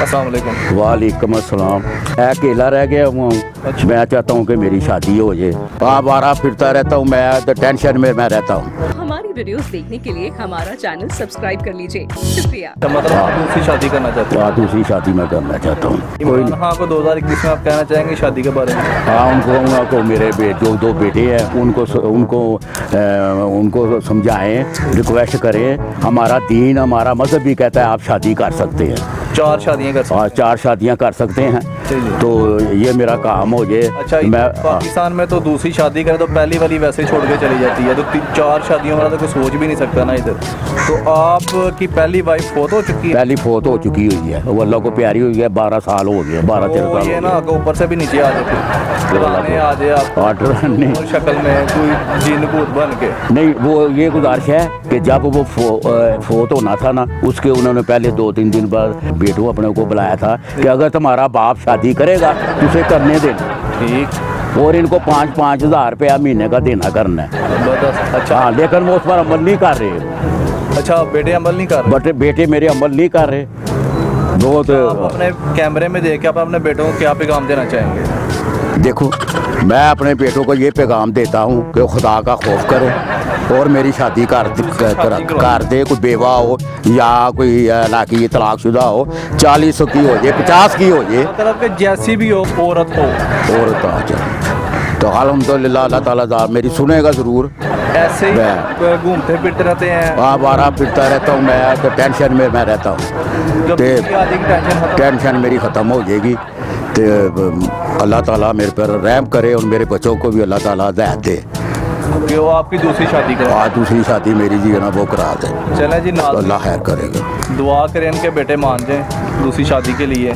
अस्सलाम वालेकुम। वालेकुम अस्सलाम। मैं अकेला रह गया हूँ। मैं चाहता हूँ कि मेरी शादी हो जाए। बार फिरता रहता हूँ, मैं तो टेंशन में मैं रहता हूँ। हमारी वीडियोस देखने के लिए हमारा चैनल सब्सक्राइब कर लीजिए। शुक्रिया। मतलब आप दूसरी शादी करना चाहते हैं? दूसरी शादी मैं करना चाहता हूँ। कोई इमरान खान को 2021 में आप कहना चाहेंगे शादी के बारे में? हाँ, उनको मेरे जो दो बेटे हैं उनको समझाएं, रिक्वेस्ट करें। हमारा दीन, हमारा मजहब भी कहता है आप शादी कर सकते हैं। 4 शादियां कर सकते हैं? 4 शादियाँ कर सकते हैं। तो ये मेरा काम हो जाए। अच्छा, पाकिस्तान में तो दूसरी शादी करें तो पहली वाली वैसे छोड़ के चली जाती है, तो 4 शादियों वाला तो कोई सोच भी नहीं सकता ना इधर। तो आपकी पहली वाइफ फोत हो चुकी है? पहली फोत हो चुकी हुई है, वो अल्लाह को प्यारी हुई है। 12 साल हो गए, 12-13 साल। ये ना ऊपर से भी नीचे आ जाते आ जाए आप और शक्ल में कोई जिन भूत बन के। नहीं, वो ये गुजारिश है कि जब वो फोत होना था ना, उसके उन्होंने पहले 2-3 दिन बाद बेटू अपने को बुलाया था कि अगर तुम्हारा बाप शादी करेगा तो उसे करने देना। ठीक। और इनको 5-5 हज़ार रुपया महीने का देना करना है। अच्छा। हाँ, लेकिन वो उस पर अमल नहीं कर रहे। अच्छा, बेटे अमल नहीं कर रहे? बेटे मेरे अमल नहीं कर रहे। बहुत आप अपने कैमरे में देख के आप अपने बेटों को क्या पैगाम देना चाहेंगे? देखो, मैं अपने बेटों को ये पैगाम देता हूँ कि खुदा का खौफ करे और मेरी शादी कर दे। कोई बेवा हो या कोई लाकी तलाकशुदा हो, 40 की हो जाए, 50 की हो जाए, मतलब कि जैसी भी हो औरत आ जाए तो अल्हम्दुलिल्लाह अल्लाह ताला मेरी सुनेगा ज़रूर। ऐसे ही घूमते फिरते रहते हैं? बार फिरता रहता हूँ, मैं तो टेंशन में मैं रहता हूँ। टेंशन मेरी ख़त्म हो जाएगी तो अल्लाह ताला मेरे पर रहम करे और मेरे बच्चों को भी अल्लाह ताला हिदायत दे कि वो आपकी दूसरी शादी करा। दूसरी शादी मेरी जी है ना वो करा दे। चले जी, अल्लाह खैर करेगा। दुआ करें इनके बेटे मान जाए दूसरी शादी के लिए।